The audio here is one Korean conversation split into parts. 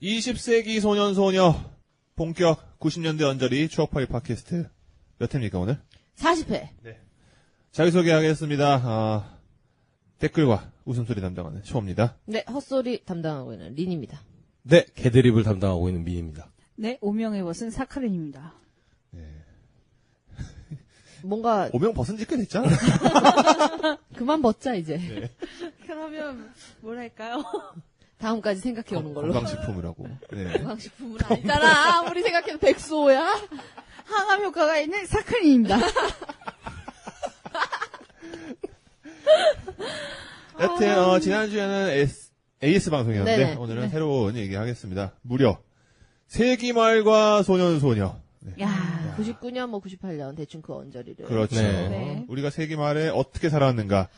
20세기 소년 소녀 본격 90년대 언저리 추억파일 팟캐스트 몇 회입니까 오늘? 40회. 네. 자기소개하겠습니다. 댓글과 웃음소리 담당하는 쇼입니다. 네, 헛소리 담당하고 있는 린입니다. 네, 개드립을 담당하고 있는 민입니다. 네, 오명의 벗은 사카린입니다. 뭔가 오명 벗은 지 꽤 됐잖아. 그만 벗자 이제. 네. 그러면 뭐랄까요? 다음까지 생각해 오는 걸로. 건강식품이라고. 네. 건강식품은 아니잖아. 아무리 생각해도 백수호야. 항암 효과가 있는 사카린입니다. 여튼 지난주에는 AS 방송이었는데 네네. 오늘은 새로운 얘기 하겠습니다. 무려 세기말과 소년소녀. 네. 야, 99년 뭐 98년 대충 그 언저리를. 그렇죠. 네. 네. 우리가 세기말에 어떻게 살아왔는가.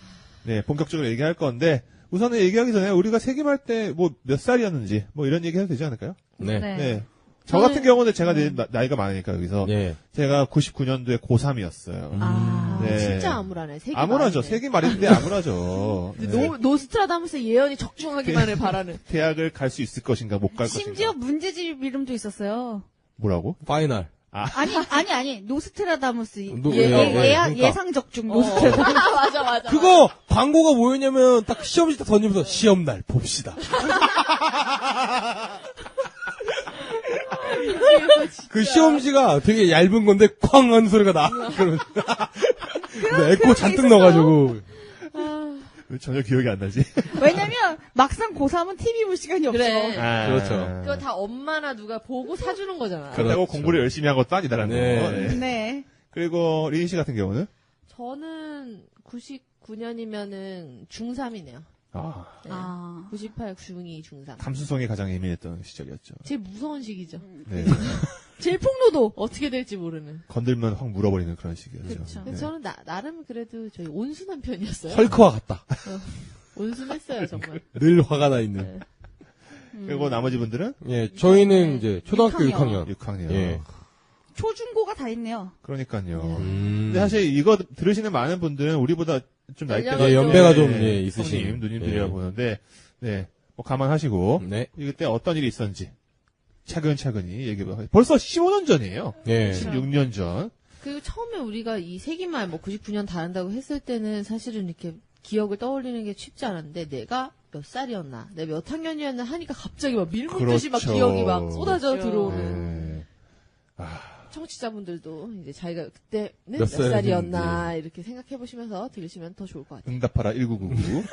네, 본격적으로 얘기할 건데 우선은 얘기하기 전에 우리가 세기말 때 뭐 몇 살이었는지 뭐 이런 얘기 해도 되지 않을까요? 네. 네. 네. 저 같은 경우는 제가 나이가 많으니까 여기서 네. 제가 99년도에 고3이었어요. 아, 네. 진짜 암울하네. 세기 암울하죠. 말이네. 세기말인데 암울하죠. 네. 노스트라다무스 예언이 적중하기만을 바라는. 대학을 갈 수 있을 것인가 못 갈 심지어 것인가. 문제집 이름도 있었어요. 뭐라고? 파이널. 아니, 노스트라다무스. 그러니까. 예상 적중 노스트라다무스. 맞아. 그거 광고가 뭐였냐면 딱 시험지 딱 던지면서 시험날 봅시다. 그 시험지가 되게 얇은 건데 쾅 하는 소리가 나. 그러면 근데 에코 잔뜩 넣어가지고. 왜 전혀 기억이 안 나지? 왜냐면 막상 고3은 TV 볼 시간이 없어. 그래. 그렇죠. 그거 다 엄마나 누가 보고 사주는 거잖아. 그렇다고 그렇죠. 공부를 열심히 한 것도 아니다라는 네. 거. 네. 네. 그리고 리인 씨 같은 경우는 저는 99년이면은 중3이네요. 아, 네. 아. 98, 중2, 중3. 감수성이 가장 예민했던 시절이었죠. 제일 무서운 시기죠. 네. 제일 폭로도 어떻게 될지 모르는. 건들면 확 물어버리는 그런 시기였죠. 그렇죠. 네. 근데 저는 나름 그래도 저희 온순한 편이었어요. 헐크와 같다. 온순했어요, 정말. 늘 화가 나 있는. 네. 그리고 나머지 분들은 예, 저희는 이제 초등학교 6학년. 6학년. 6학년. 예. 초중고가 다 있네요. 그러니까요. 음. 근데 사실 이거 들으시는 많은 분들은 우리보다 좀 나이대가 예, 연배가 좀, 좀, 예, 있으신. 형님, 누님들이라 예. 보는데, 네, 뭐 감안하시고 네. 이때 어떤 일이 있었는지 차근차근히 얘기해봐. 벌써 15년 전이에요. 예. 16년 전. 그리고 처음에 우리가 이 세기말 뭐 99년 다 한다고 했을 때는 사실은 이렇게 기억을 떠올리는 게 쉽지 않았는데 내가 몇 살이었나, 내가 몇 학년이었나 하니까 갑자기 막 밀물듯이 막 그렇죠. 기억이 막 쏟아져 그렇죠. 들어오는. 네. 청취자분들도 이제 자기가 그때는 몇 몇 살이었는지. 살이었나 이렇게 생각해 보시면서 들으시면 더 좋을 것 같아요. 응답하라 1999.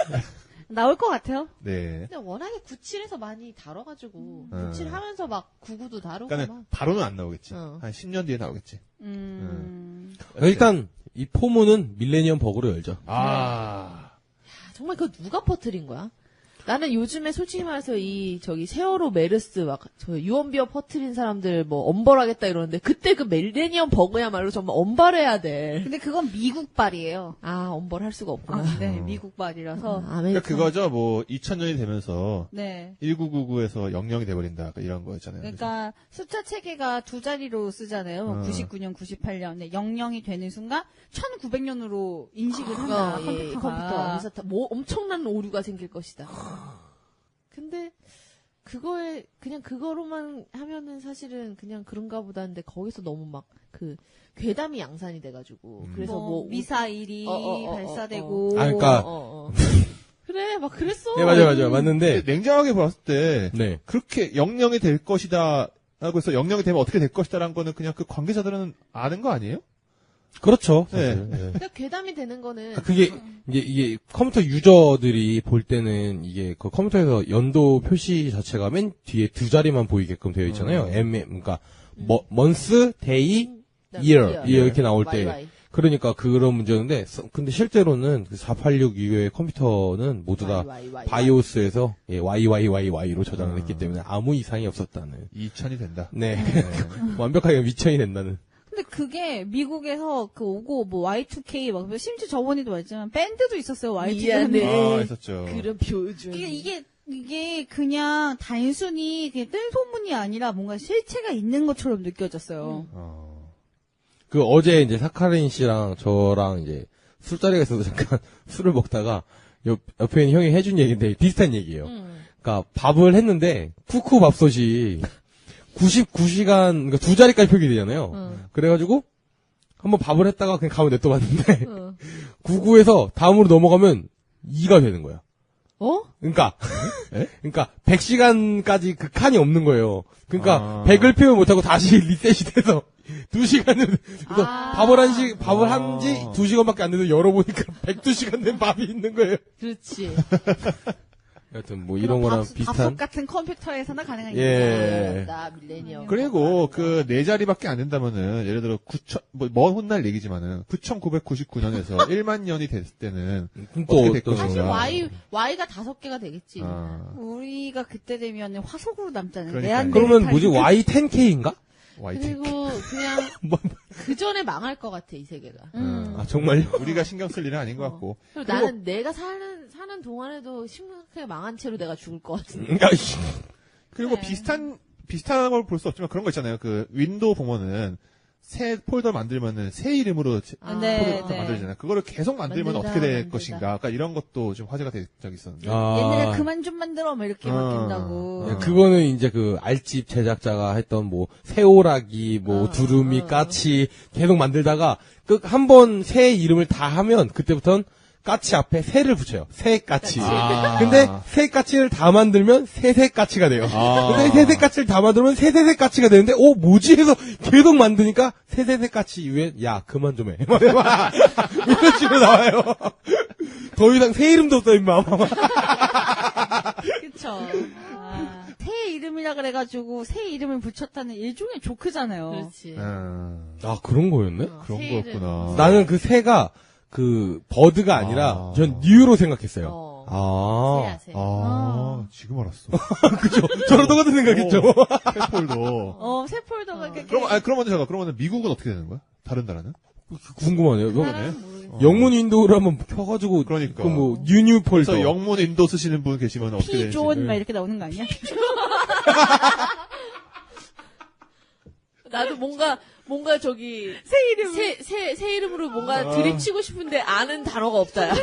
나올 것 같아요. 네. 근데 워낙에 97에서 많이 다뤄가지고 97 음. 하면서 막 99도 다루고 그러니까 막. 바로는 안 나오겠지. 어. 한 10년 뒤에 나오겠지. 일단 이 포문은 밀레니엄 버그로 열죠. 아. 정말 그거 누가 퍼뜨린 거야? 나는 요즘에 솔직히 말해서 저기 세월호 메르스 막 저 유언비어 퍼뜨린 사람들 뭐 엄벌하겠다 이러는데 그때 그 밀레니엄 버그야말로 정말 엄벌해야 돼. 근데 그건 미국발이에요. 아 엄벌할 수가 없구나. 네, 미국발이라서. 아메리카. 그러니까 그거죠. 뭐 2000년이 되면서 네. 1999에서 00이 돼버린다. 이런 거였잖아요. 그러니까 숫자 체계가 두 자리로 쓰잖아요. 뭐 99년, 98년. 네, 00이 되는 순간 1900년으로 인식을 한다. 예, 컴퓨터. 그래서 뭐 엄청난 오류가 생길 것이다. 근데 그거에 그냥 그거로만 하면은 사실은 그냥 그런가 보다 했는데 거기서 너무 막 그 괴담이 양산이 돼가지고 그래서 뭐 미사일이 발사되고. 아, 그러니까. 그래 막 그랬어. 네, 맞아요. 맞는데. 근데 냉정하게 봤을 때 네. 그렇게 00이 될 것이다 라고 해서 00이 되면 어떻게 될 것이다라는 거는 그냥 그 관계자들은 아는 거 아니에요? 그렇죠. 네. 사실. 네. 그러니까 괴담이 되는 거는 그게 이게 컴퓨터 유저들이 볼 때는 이게 그 컴퓨터에서 연도 표시 자체가 맨 뒤에 두 자리만 보이게끔 되어 있잖아요. 그러니까 month, day, year 이렇게 나올 때 YY. 그러니까 그런 문제였는데 근데 실제로는 그 486 이후의 컴퓨터는 모두 다 YY. 바이오스에서 YYYY로 저장을 했기 때문에 아무 이상이 없었다는. 2000이 된다. 네. 완벽하게 미천이 된다는. 근데 그게 미국에서 그 오고 뭐 Y2K 막 심지어 저번에도 말했지만 밴드도 있었어요. Y2K. 미안해. 아, 있었죠. 그런 표준. 이게 그냥 단순히 그냥 뜬 소문이 아니라 뭔가 실체가 있는 것처럼 느껴졌어요. 그 어제 이제 사카린 씨랑 저랑 이제 술자리에 있어서 잠깐 술을 먹다가 옆에 있는 형이 해준 얘기인데 비슷한 얘기예요. 그러니까 밥을 했는데 쿠쿠 밥솥이 99시간 그러니까 2자리까지 표기되잖아요. 응. 그래가지고 한번 밥을 했다가 그냥 가만 냅둬봤는데 응. 99에서 다음으로 넘어가면 2가 되는 거야. 어? 그러니까 에? 그러니까 100시간까지 그 칸이 없는 거예요. 그러니까 아. 100을 표현 못하고 다시 리셋이 돼서 2시간을 그래서 아. 밥을 한지 2시간밖에 안 돼서 열어보니까 102시간 된 밥이 있는 거예요. 그렇지. 여튼 뭐 이런 거랑 비슷한 밥솥 같은 컴퓨터에서나 가능한 예. 나 밀레니엄. 그리고 그 4자리밖에 안 된다면은 예를 들어 9천 먼 훗날 얘기지만은 9,999년에서 1만 년이 됐을 때는 또 어떻게 될 어떤 것인가. 사실 건가. Y가 5개가 되겠지. 아, 우리가 그때 되면 화석으로 남잖아요. 그러니까요. 그러면 뭐지 Y10K인가? YT. 그리고 그냥 뭐, 그 전에 망할 것 같아 이 세계가. 아 정말요? 우리가 신경 쓸 일은 아닌 것 같고. 그리고 나는 내가 사는 동안에도 심각하게 망한 채로 내가 죽을 것 같은데. 그러니까 그리고 네. 비슷한 걸 볼 수 없지만 그런 거 있잖아요. 그 윈도우 보면은 새 폴더 만들면은 새 이름으로 네, 폴더 네. 만들잖아요. 그거를 계속 만들면 만들다, 어떻게 될 만들다. 것인가. 그러니까 이런 것도 좀 화제가 된 적이 있었는데. 옛날에 그만 좀 만들어 뭐 이렇게 바뀐다고. 네, 그거는 이제 그 알집 제작자가 했던 뭐 새오라기, 뭐 두루미, 까치 계속 만들다가 그 한 번 새 이름을 다 하면 그때부터는 까치 앞에 새를 붙여요. 새까치. 아. 근데 새까치를 다 만들면 새새까치가 돼요. 아. 근데 새새까치를 다 만들면 새새새까치가 되는데 뭐지 해서 계속 만드니까 새새새까치 이후에 야 그만 좀 해. 이런 식으로 나와요. 더 이상 새 이름도 없어 임마. 그쵸. 새 이름이라 그래가지고 새 이름을 붙였다는 일종의 조크잖아요. 그렇지. 아 그런 거였네? 그런 새 거였구나. 이름. 나는 그 새가 그 버드가 아니라 아. 전 뉴로 생각했어요. 어. 아, 새야, 새. 지금 알았어. 그죠? 저랑 똑같은 생각했죠. 폴더. 새 폴더가 이렇게. 그러면 잠깐, 그러면은 미국은 어떻게 되는 거야? 다른 나라는? 궁금하네요. 나는 모르겠어. 영문 윈도우를 한번 켜가지고 그러니까. 그뭐 뉴뉴 폴더. 그래서 영문 인도 쓰시는 분 계시면 어떻게 되는지. 피존 막 이렇게 나오는 거 아니야? 나도 뭔가 저기 새 이름. 새 이름으로 뭔가 들이치고 싶은데 아는 단어가 없다야.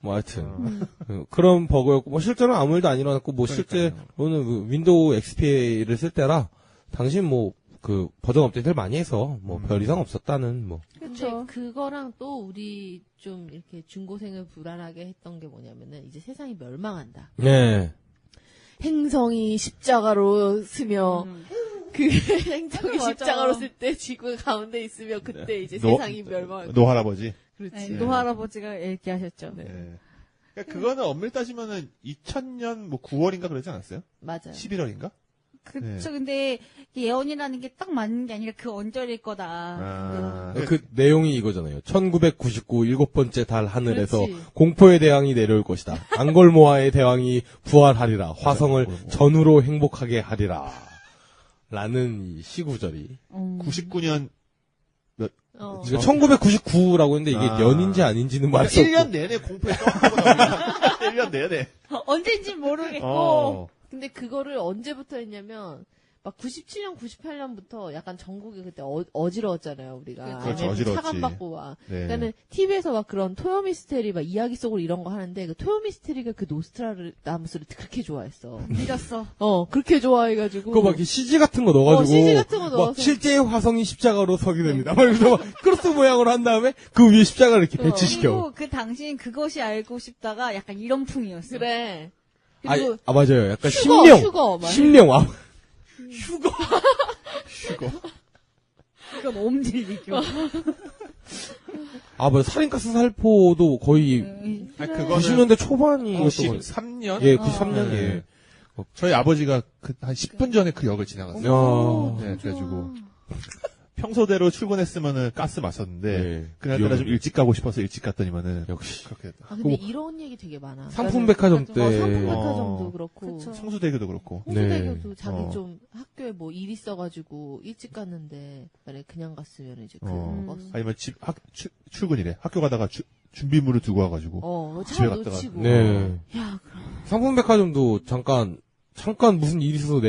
뭐 하여튼 그런 버그였고 뭐 실제로는 아무 일도 안 일어났고 뭐 실제로는 그 윈도우 XP를 쓸 때라 당신 뭐 그 버전 업데이트를 많이 해서 뭐 별 이상 없었다는 뭐. 근데 그거랑 또 우리 좀 이렇게 중고생을 불안하게 했던 게 뭐냐면은 이제 세상이 멸망한다. 네. 행성이 십자가로 쓰며 그 행성이 맞아. 십자가로 쓸 때 지구가 가운데 있으며 그때 이제 노- 세상이 멸망. 노할아버지. 그렇지. 노할아버지가 얘기하셨죠. 네. 그러니까 그거는 엄밀히 따지면은 2000년 뭐 9월인가 그러지 않았어요? 맞아요. 11월인가? 그쵸. 네. 근데 예언이라는 게 딱 맞는 게 아니라 그 언저리일 거다. 아, 그 내용이 이거잖아요. 1999 7번째 달 하늘에서 그렇지. 공포의 대왕이 내려올 것이다. 앙골모아의 대왕이 부활하리라. 화성을 앙골모아. 전후로 행복하게 하리라. 라는 이 시구절이. 99년 어. 그러니까 1999라고 했는데 이게 아. 년인지 아닌지는 말수 없고. 1년 내내 공포에 떠먹고 나옵니다. 1년 내내. 언제인지 모르겠고. 어. 근데 그거를 언제부터 했냐면 막 97년, 98년부터 약간 전국이 그때 어지러웠잖아요, 우리가. 그렇죠, IMF 어지러웠지. 차관받고 막. 네. 그러니까는 TV에서 막 그런 토요미스테리 막 이야기 속으로 이런 거 하는데 그 토요미스테리가 그 노스트라다무스를 그렇게 좋아했어. 믿었어. 그렇게 좋아해가지고. 그거 막 이렇게 CG 같은 거 넣어가지고. CG 같은 거 막 넣어서. 실제 화성이 십자가로 서게 됩니다. 막 이러면서 막 크로스 모양으로 한 다음에 그 위에 십자가를 이렇게 배치시켜. 그리고 그 당시엔 그것이 알고 싶다가 약간 이런 풍이었어. 그래. 아, 그리고 맞아요. 약간 휴거, 심령. 휴거, 막. 심령. 아, 휴거. 이건 옴질리죠. 아, 맞아. 살인가스 살포도 거의 아니, 그거는 90년대 초반이었던 거 93년? 예, 93년, 예. 저희 아버지가 한 10분 전에 그 역을 지나갔어요. 야. 네, 그래가지고. 평소대로 출근했으면은 가스 마셨는데, 네. 그날따라 좀 일찍 가고 싶어서 일찍 갔더니만은, 역시. 그렇게 됐다. 아, 근데 이런 얘기 되게 많아. 상품백화점 때. 상품백화점도 어. 그렇고. 그쵸. 성수대교도 그렇고. 홍수대교도 네. 자기 좀 학교에 뭐 일 있어가지고 일찍 갔는데 만약에 그냥 갔으면 이제 그 버스 아니면 출근이래. 학교 가다가 준비물을 두고 와가지고. 차 집에 갔다가. 놓치고 네. 야 상품백화점도 잠깐 무슨 일이 있어서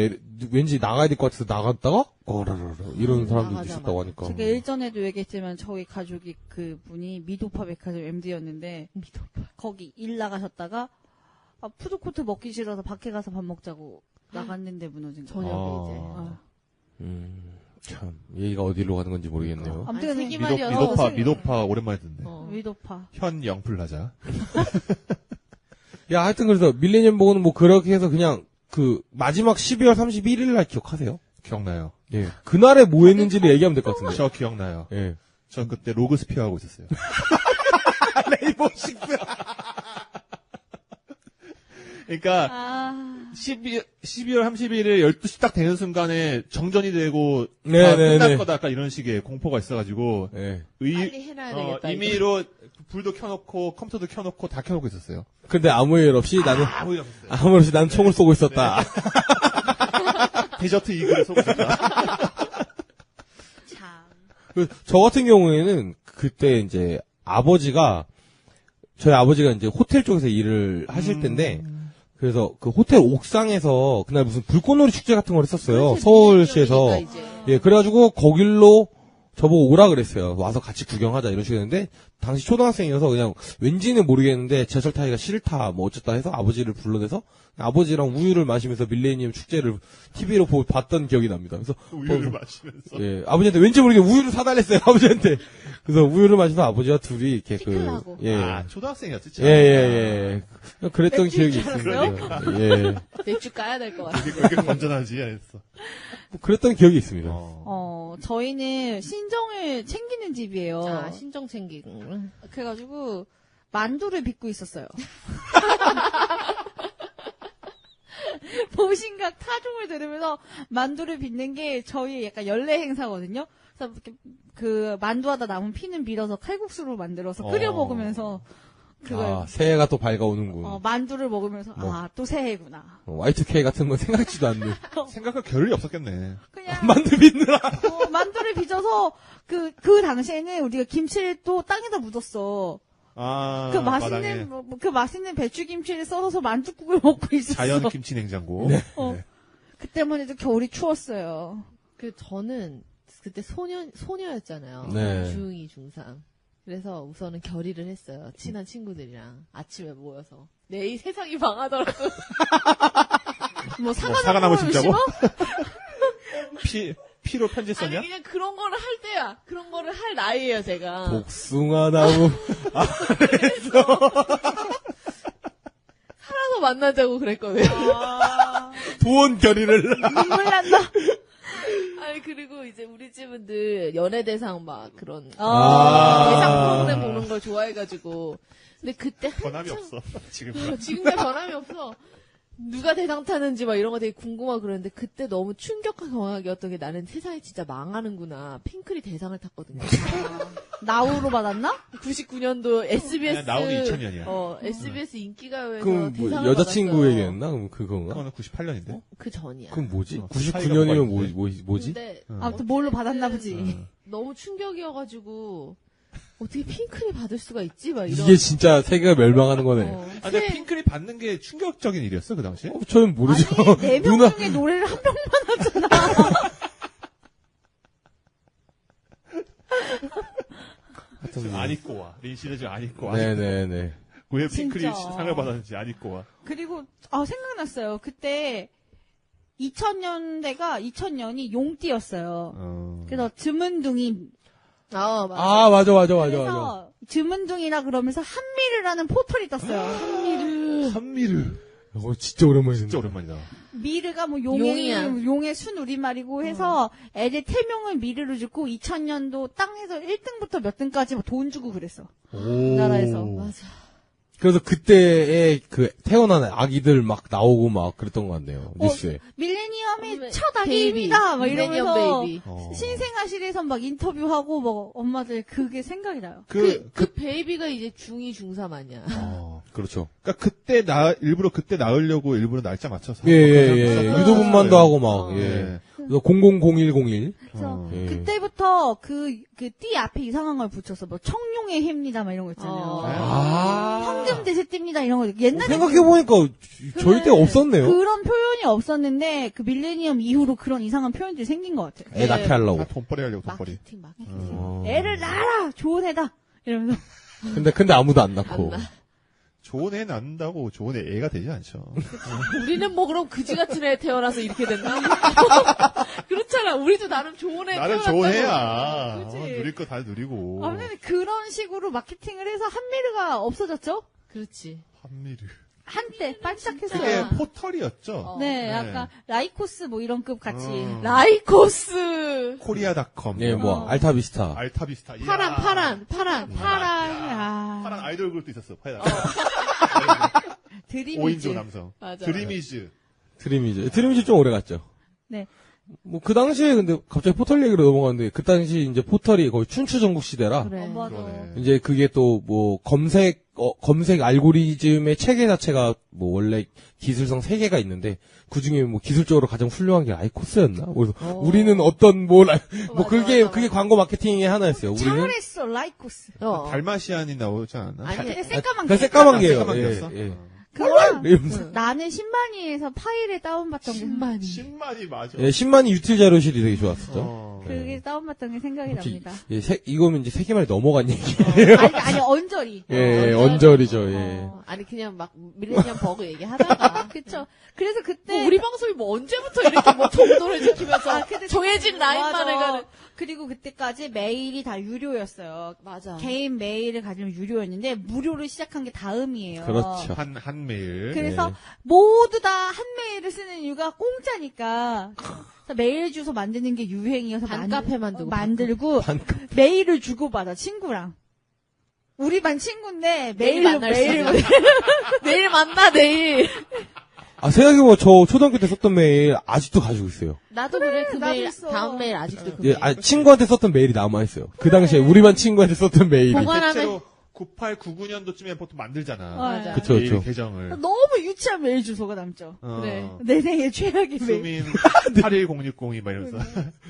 왠지 나가야 될 것 같아서 나갔다가 거라라라 이런 사람들도 나가자, 있었다고 하니까. 제가 일전에도 얘기했지만 저희 가족이 그 분이 미도파 백화점 MD였는데 거기 일 나가셨다가 푸드코트 먹기 싫어서 밖에 가서 밥 먹자고 나갔는데 무너진 거. 저녁에 참, 얘기가 어디로 가는 건지 모르겠네요. 아무튼 아니, 그 미도파 오랜만에 듣네. 위도파. 현 영플라자. 야, 하여튼 그래서 밀레니엄 보고는 뭐 그렇게 해서 그냥 그 마지막 12월 31일 날 기억하세요? 기억나요. 예. 그날에 뭐 했는지를 얘기하면 될 것 같은데. 저 기억나요. 예. 전 그때 로그스피어 하고 있었어요. 레이버 식스. 그러니까 12월 31일 12시 딱 되는 순간에 정전이 되고 네, 다 네, 끝날 네. 거다 약간 이런 식의 공포가 있어가지고 예. 빨리 해놔야 되겠다. 이거. 임의로 불도 켜놓고 컴퓨터도 켜놓고 다 켜놓고 있었어요. 근데 아무 일 없이 나는 아무 일 없었어요. 아무 일 없이 난 총을 쏘고 있었다. 데저트 이글을 쏘고 있었다. 참. 저 같은 경우에는 그때 이제 저희 아버지가 이제 호텔 쪽에서 일을 하실 텐데 그래서 그 호텔 옥상에서 그날 무슨 불꽃놀이 축제 같은 걸 했었어요. 서울시에서. 예, 그래가지고 거길로 저보고 오라 그랬어요. 와서 같이 구경하자 이런 식이었는데 당시 초등학생이어서 그냥 왠지는 모르겠는데 제철 타기가 싫다 뭐 어쨌다 해서 아버지를 불러내서 아버지랑 우유를 마시면서 밀레니엄 축제를 TV로 봤던 기억이 납니다. 그래서 우유를 마시면서. 예, 아버지한테 왠지 모르게 우유를 사달랬어요, 아버지한테. 그래서 우유를 마셔서 아버지와 둘이 이렇게 시클하고. 예. 초등학생이었지. 예. 그랬던 맥주인 기억이 줄 있습니다. 예. 맥주 까야 될 것 같아. 그게 건전하지, 했어. 뭐 그랬던 기억이 있습니다. 저희는 신정을 챙기는 집이에요. 아, 신정 챙기고. 그래가지고 만두를 빚고 있었어요. 보신각 타종을 들으면서 만두를 빚는 게 저희 약간 연례 행사거든요. 그래서 이렇게 그 만두하다 남은 피는 밀어서 칼국수로 만들어서 끓여 먹으면서 그걸 새해가 또 밝아오는군. 만두를 먹으면서 뭐. 또 새해구나. Y2K 같은 건 생각지도 않는. 생각할 겨를이 없었겠네. 그냥 만두 빚느라. 만두를 빚어서 그 당시에는 우리가 김치를 또 땅에다 묻었어. 아, 그 마당에 맛있는 배추김치를 썰어서 만두국을 먹고 있었어. 자연 김치 냉장고. 네. 그때만 해도 겨울이 추웠어요. 저는 그때 소녀였잖아요. 네. 중2, 중3. 그래서 우선은 결의를 했어요. 친한 친구들이랑 아침에 모여서. 내일 세상이 망하더라도. 사과나무 심자고? 피로 편지 썼냐? 아니, 그냥 그런 거를 할 때야. 그런 거를 할 나이에요, 제가. 복숭아 나무. 살아서 만나자고 그랬거든요. 도원 결의를. 눈물 난다. 아니, 그리고 이제 우리 집은 늘 연예대상 막 그런. 아. 대상 프로그램 보는 걸 좋아해가지고. 근데 그때 변함이 없어. 지금. 지금까지 변함이 없어. 누가 대상 타는지 막 이런 거 되게 궁금하고 그랬는데 그때 너무 충격과 경악이었던 게 나는 세상이 진짜 망하는구나. 핑클이 대상을 탔거든요. 나우로 받았나? 99년도 SBS 나우는 2000년이야. SBS 인기가요에서 그럼 뭐 대상을 여자친구 받았어요. 얘기했나? 그럼 그건가? 그거는 98년인데. 그 전이야. 그럼 뭐지? 어, 99년이면 뭐지? 근데 아무튼 뭘로 받았나 보지. 너무 충격이어가지고 어떻게 핑클이 받을 수가 있지? 막 이런. 이게 진짜 세계가 멸망하는 거네. 아, 근데 핑클이 받는 게 충격적인 일이었어, 그 당시에? 저는 모르죠. 아니, 4명 중에 노래를 한 명만 하잖아. 안 입고 와. 린 씨는 지금 안 입고 와. 네네네. 왜 핑클이 진짜. 상을 받았는지 안 입고 와. 그리고, 생각났어요. 그때 2000년이 용띠였어요. 그래서 즈문둥이. 맞아. 아, 맞아. 그래서 즈문둥이라 그러면서 한미르라는 포털이 떴어요. 한미르. 진짜 오랜만이네. 진짜 오랜만이다. 미르가 뭐 용이야. 용의 순 우리말이고 해서 애들 태명을 미르로 짓고 2000년도 땅에서 1등부터 몇 등까지 막 돈 주고 그랬어. 우리나라에서. 맞아. 그래서 그때에 그 태어난 아기들 막 나오고 막 그랬던 것 같네요. 뉴스에. 밀레니엄의 첫 아기입니다. 막 밀레니엄 이러면서 베이비. 신생아실에서 막 인터뷰하고 뭐 엄마들 그게 생각이 나요. 그 베이비가 이제 중2, 중3 아니야. 그렇죠. 그러니까 일부러 그때 낳으려고 일부러 날짜 맞춰서. 예. 막 유도분만도 하고 막, 예. 예. 그래서 000101. 그래서 예. 그때부터 띠 앞에 이상한 걸 붙였어. 뭐 청룡의 해입니다. 막 이런 거 있잖아요. 황금 대세띠입니다. 이런 거. 옛날에 생각해보니까 저희 때가 없었네요. 그런 표현이 없었는데 그 밀레니엄 이후로 그런 이상한 표현들이 생긴 것 같아요. 애 낳게 하려고. 다 돈벌이 하려고 돈벌이. 마케팅. 애를 낳아라! 좋은 애다! 이러면서. 근데 아무도 안 낳고. 안 낳아. 좋은 애 낳는다고 좋은 애가 되지 않죠. 우리는 뭐 그럼 그지 같은 애 태어나서 이렇게 됐나? 그렇잖아. 우리도 나름 좋은 애 나는 태어났다고. 좋은 애야. 그치. 누릴 거 다 누리고. 아무튼 그런 식으로 마케팅을 해서 한미르가 없어졌죠? 그렇지. 한미르. 한때 반짝해서. 그게 포털이었죠. 어. 네, 네. 약간 라이코스 뭐 이런 급 같이. 라이코스. 코리아닷컴. 네, 뭐 알타비스타. 알타비스타. 이야. 파란. 파란, 파란 아, 아이돌 그룹도 있었어. 드림이즈. 5인조 남성. 맞아. 드림이즈. 드림이즈 좀 오래 갔죠. 네. 뭐 그 당시에 근데 갑자기 포털 얘기로 넘어갔는데 그 당시 이제 포털이 거의 춘추 전국 시대라 그래. 맞아. 그러네. 이제 그게 또 뭐 검색 알고리즘의 체계 자체가 뭐 원래 기술성 3개가 있는데 그 중에 뭐 기술적으로 가장 훌륭한 게 라이코스였나? 그래서 우리는 어떤 뭐 그게 광고 마케팅의 하나였어요. 우리는 잘했어, 라이코스. 달마시안이 나오지 않았나? 아니, 근데 새까만 그 게. 새까만 게요. 새까만 예, 예. 그거랑 이러면서. 나는 신만이에서 파일을 다운받던 게 10만이. 10만이 맞아. 예, 10만이 유틸 자료실이 되게 좋았었죠. 그게 다운받던 게 생각이 혹시 납니다. 예, 이거면 이제 3개만이 넘어간 얘기. 아니 언저리. 예, 언저리죠. 예. 아니 그냥 막 밀레니엄 버그 얘기하다가 그쵸. 그래서 그때 뭐 우리 방송이 뭐 언제부터 이렇게 뭐 정도를 지키면서 근데 정해진 라인만 맞아. 해가는 그리고 그때까지 메일이 다 유료였어요. 맞아. 개인 메일을 가지면 유료였는데 무료로 시작한 게 다음이에요. 그렇죠. 한 메일. 그래서 네. 모두 다 한 메일을 쓰는 이유가 공짜니까. 그래서 메일 주소 만드는 게 유행이어서 반카페 만들고. 만들고 메일을 주고받아 친구랑. 우리 반 친구인데 내일 메일로 만날 수 메일 있는. 내일 만나 내일. 아, 생각해보면 저 초등학교 때 썼던 메일 아직도 가지고 있어요. 나도 그래 그 나도 메일 있어. 다음 메일 아직도 그 예, 메일. 아, 친구한테 썼던 메일이 남아있어요. 그 당시에 우리 반 친구한테 썼던 메일이. 보관하면 실제로 98, 99년도쯤에 보통 만들잖아. 맞아. 그쵸, 메일 그쵸. 계정을. 너무 유치한 메일 주소가 남죠. 그래. 내 생애 최악의 메일. 수민 81062 막 이러면서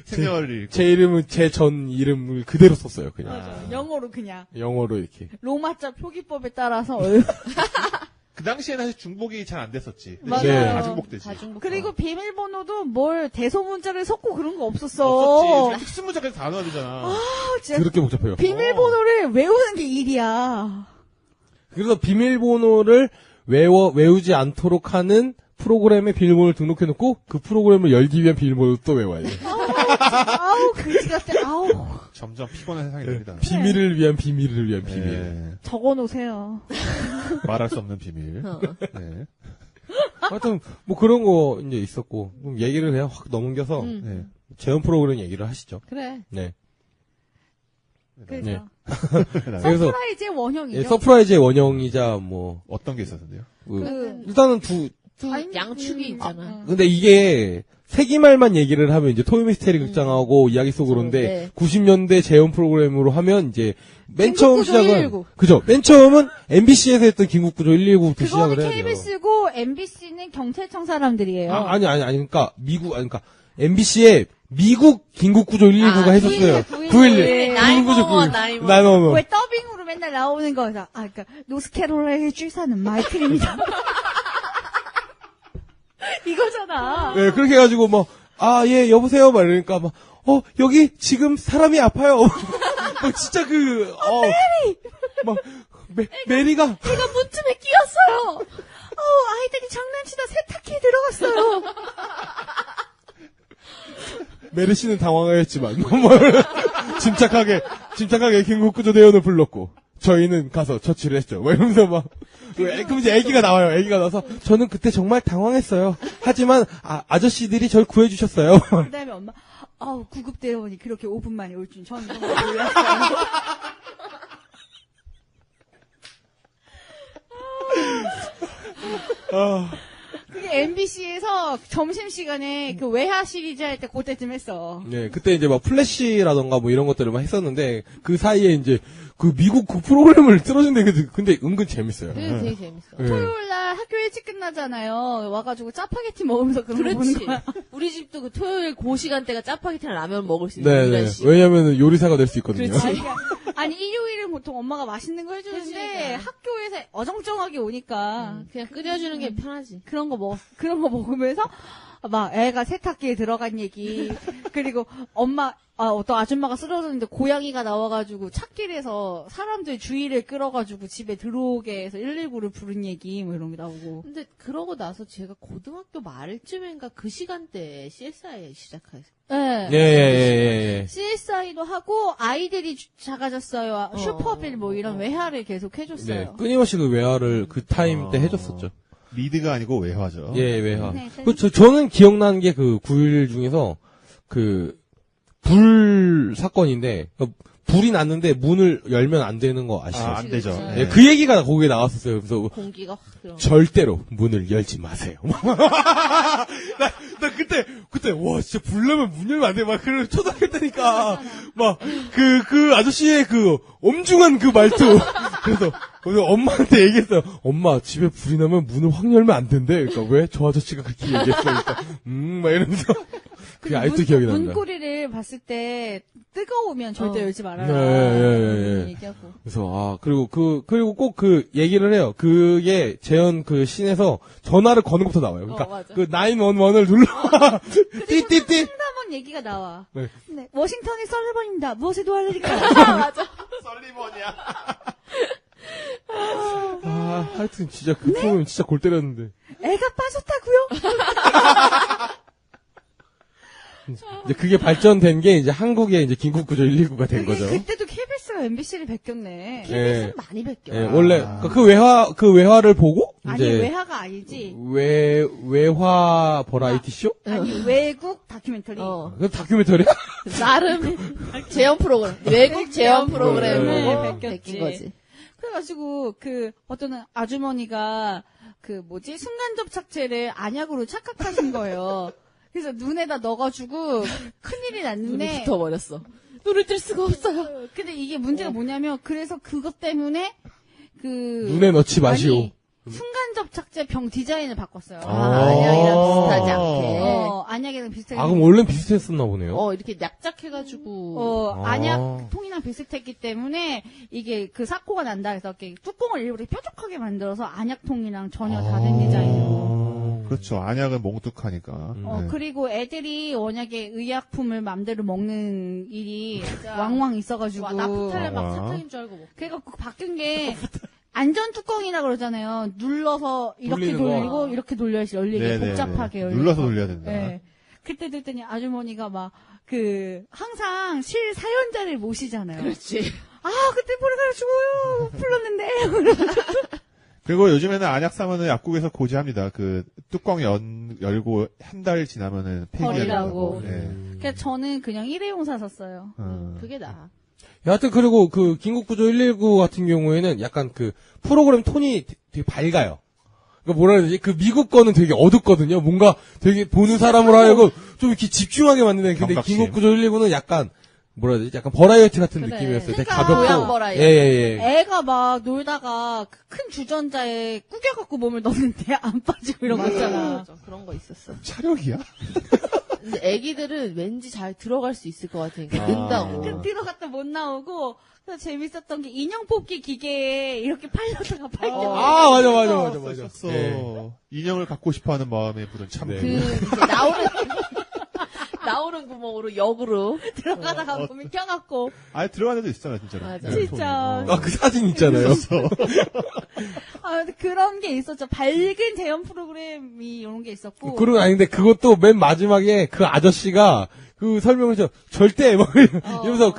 생년월일 읽고. 제 이름은 제 전 이름을 그대로 썼어요, 그냥. 맞아. 영어로 그냥 영어로 이렇게. 로마자 표기법에 따라서 그 당시에는 사실 중복이 잘 안 됐었지. 맞아요. 네. 다중복되지. 그리고 비밀번호도 뭘 대소문자를 섞고 그런 거 없었어. 없었지. 특수문자까지 다 넣어야 되잖아. 진짜 그렇게 복잡해요. 비밀번호를 외우는 게 일이야. 그래서 비밀번호를 외우지 않도록 하는 프로그램에 비밀번호를 등록해놓고 그 프로그램을 열기 위한 비밀번호를 또 외워야 돼. 아우 그지 같아. 아우 점점 피곤한 세상이 됩니다. 비밀을 위한 비밀을 위한 비밀. 네. 적어놓으세요. 말할 수 없는 비밀. 어. 네. 하여튼 뭐 그런 거 이제 있었고 그럼 얘기를 그냥 확 넘겨서 네. 재현 프로그램 얘기를 하시죠. 그래. 네. 그래서 네. 그다음에 그래서 서프라이즈의 원형이죠. 예, 서프라이즈의 원형이자 뭐 어떤 게 있었는데요? 일단은 두 두 아니, 양축이 있잖아. 아, 근데 이게 세기말만 얘기를 하면 이제 토요미스테리 극장하고 이야기 속으로인데 네. 90년대 재현 프로그램으로 하면 이제 맨 처음 긴급구조 시작은 119. 그죠. 맨 처음은 MBC에서 했던 긴급구조 119부터 시작을 그거는 해야죠. KBS고 MBC는 경찰청 사람들이에요. 아니 그러니까 그러니까 MBC에 미국 긴급구조 119가 했었어요. 911. 911. 왜 더빙으로 맨날 나오는 거죠? 그러니까 노스캐롤라이나 주 사는 마이클입니다. 이거잖아. 네, 그렇게 해가지고 예, 여보세요 막 이러니까 여기 지금 사람이 아파요. 진짜 메리가 제가 문틈에 끼었어요. 아이들이 장난치다 세탁기에 들어갔어요. 메리 씨는 당황하였지만 침착하게 긴급구조 대원을 불렀고 저희는 가서 처치를 했죠. 이러면서 그럼 이제 애기가 나와요. 애기가 나와서 저는 그때 정말 당황했어요. 하지만 아저씨들이 절 구해주셨어요. 그다음에 엄마, 구급대원이 그렇게 5분 만에 올 줄 저는 정말 몰랐어요. 그게 MBC에서 점심시간에 그 외화 시리즈 할 때 그때쯤 했어. 네, 그때 이제 플래시라던가 이런 것들을 했었는데 그 사이에 이제 그 미국 그 프로그램을 틀어준데 근데 은근 재밌어요. 그게 되게 재밌어. 네. 토요일날 학교 일찍 끝나잖아요. 와가지고 짜파게티 먹으면서 그런 거 보는 그렇지. 거야. 우리 집도 그 토요일 그 시간대가 짜파게티랑 라면 먹을 수 있는 네, 이런 네. 시. 왜냐면 요리사가 될 수 있거든요. 그렇지. 아니 일요일은 보통 엄마가 맛있는 거 해주는데 해주니까. 학교에서 어정쩡하게 오니까 그냥 끓여주는 게 편하지. 그런 거 먹으면서 막 애가 세탁기에 들어간 얘기, 그리고 어떤 아줌마가 쓰러졌는데 고양이가 나와가지고 찾길에서 사람들 주의를 끌어가지고 집에 들어오게 해서 119를 부른 얘기 뭐 이런 게 나오고. 근데 그러고 나서 제가 고등학교 말쯤인가 그 시간대에 CSI 시작했어요. 네. 예. CSI도 하고 아이들이 작아졌어요. 슈퍼빌 뭐 이런 외화를 계속 네. 해줬어요. 끊임없이 그 외화를 그 타임 때 해줬었죠. 리드가 아니고 외화죠. 예, 외화. 네, 저는 기억나는 게 그 9.11 중에서 불 사건인데, 불이 났는데 문을 열면 안 되는 거 아시죠? 안 되죠. 그렇죠. 예, 그 얘기가 거기에 나왔었어요. 그래서 공기가 확 들어. 절대로 문을 열지 마세요. 나 그때, 와, 진짜 불 나면 문 열면 안 돼. 막, 초등학교 때니까, 막, 그 아저씨의 엄중한 그 말투. 그래서, 오늘 엄마한테 얘기했어요. 엄마, 집에 불이 나면 문을 확 열면 안 된대. 그러니까, 왜? 저 아저씨가 그렇게 얘기했어. 그러니까, 막 이러면서. 그게 아직도 기억이 납니다. 문고리를 봤을 때 뜨거우면 절대 열지 말아라. 예. 얘기하고. 그래서, 그리고 꼭 얘기를 해요. 그게 재현 씬에서 전화를 거는 것부터 나와요. 그러니까, 맞아. 911을 눌러. 띠띠띠. 상담원 얘기가 나와. 네. 네. 워싱턴의 설리번입니다. 무엇에 도와드릴까요? 맞아. 썰리번이야. 하여튼 진짜 그 프로그램 진짜 골 때렸는데. 애가 빠졌다고요? 이제 그게 발전된 게 이제 한국의 이제 긴급구조 119가 된 거죠. 그때도 KBS가 MBC를 베꼈네. KBS는 많이 베껴. 예, 원래 그 외화를 보고 아니 이제 외화가 아니지. 외화 버라이티 쇼? 아니 외국 다큐멘터리. 그 다큐멘터리야? 나름 재연 프로그램, 외국 재연 프로그램으로 네, 베꼈지. 베낀 거지. 그래가지고 어떤 아주머니가 순간 접착제를 안약으로 착각하신 거예요. 그래서 눈에다 넣어가지고 큰일이 눈이 났는데. 붙어버렸어. 눈을 뜰 수가 없어요. 근데 이게 문제가 뭐냐면 그래서 그것 때문에 눈에 넣지 마시오. 아니, 순간 접착제 병 디자인을 바꿨어요. 안약이랑 비슷하지 않게. 안약이랑 비슷하게. 그럼 원래는 비슷했었나 보네요. 이렇게 납작해가지고. 안약 통이랑 비슷했기 때문에 이게 그 사고가 난다 해서 이렇게 뚜껑을 일부러 뾰족하게 만들어서 안약통이랑 전혀 다른 디자인으로. 그렇죠. 안약은 몽뚝하니까. 네. 그리고 애들이 워낙에 의약품을 맘대로 먹는 일이 왕왕 있어가지고. 와, 나프탈렌 막 와. 사탕인 줄 알고 먹고. 그래갖고 바뀐 게 안전 뚜껑이라 그러잖아요. 눌러서 이렇게 돌리는 거. 돌리고 이렇게 돌려야지 열리게 네네네. 복잡하게 열리고. 눌러서 돌려야 된다. 네. 그때 듣더니 아주머니가 막 항상 실 사연자를 모시잖아요. 그렇지. 그때 머리가 죽어요. 불렀는데. 그리고 요즘에는 안약 사면은 약국에서 고지합니다. 뚜껑 열고 한 달 지나면은 버리라고. 폐기하라고. 네. 그래서 저는 그냥 일회용사 샀어요. 그게 나아. 여하튼 그리고 긴급구조 119 같은 경우에는 약간 프로그램 톤이 되게 밝아요. 그러니까 뭐라 해야 되지? 미국 거는 되게 어둡거든요. 뭔가 되게 보는 사람으로 하여금 좀 이렇게 집중하게 만드는. 근데 경각심. 긴급구조 119는 약간 뭐라 해야 되지? 약간 버라이어티 같은 그래. 느낌이었어요. 되게 그러니까 가볍고. 고양 버라이어티. 예. 애가 막 놀다가 큰 주전자에 꾸겨갖고 몸을 넣는데 안 빠지고 이런 거 있잖아. 맞아. 그런 거 있었어. 차력이야? 근데 애기들은 왠지 잘 들어갈 수 있을 것 같으니까 는다고. 그 들어갔다 못 나오고 그래서 재밌었던 게 인형 뽑기 기계에 이렇게 팔려다가 발견. 맞아. 었어 네. 인형을 갖고 싶어하는 마음에 부른 참. 네. 이제 나오는 구멍으로 역으로 들어가다가 몸이 껴갖고. 아예 들어간 데도 있잖아, 진짜로. 맞아. 네, 진짜. 톤이. 그 사진 있잖아요. 근데 그런 게 있었죠. 밝은 대형 프로그램이 이런 게 있었고. 그리고 아닌데 그것도 맨 마지막에 그 아저씨가 설명을 해서 절대 막 이러면서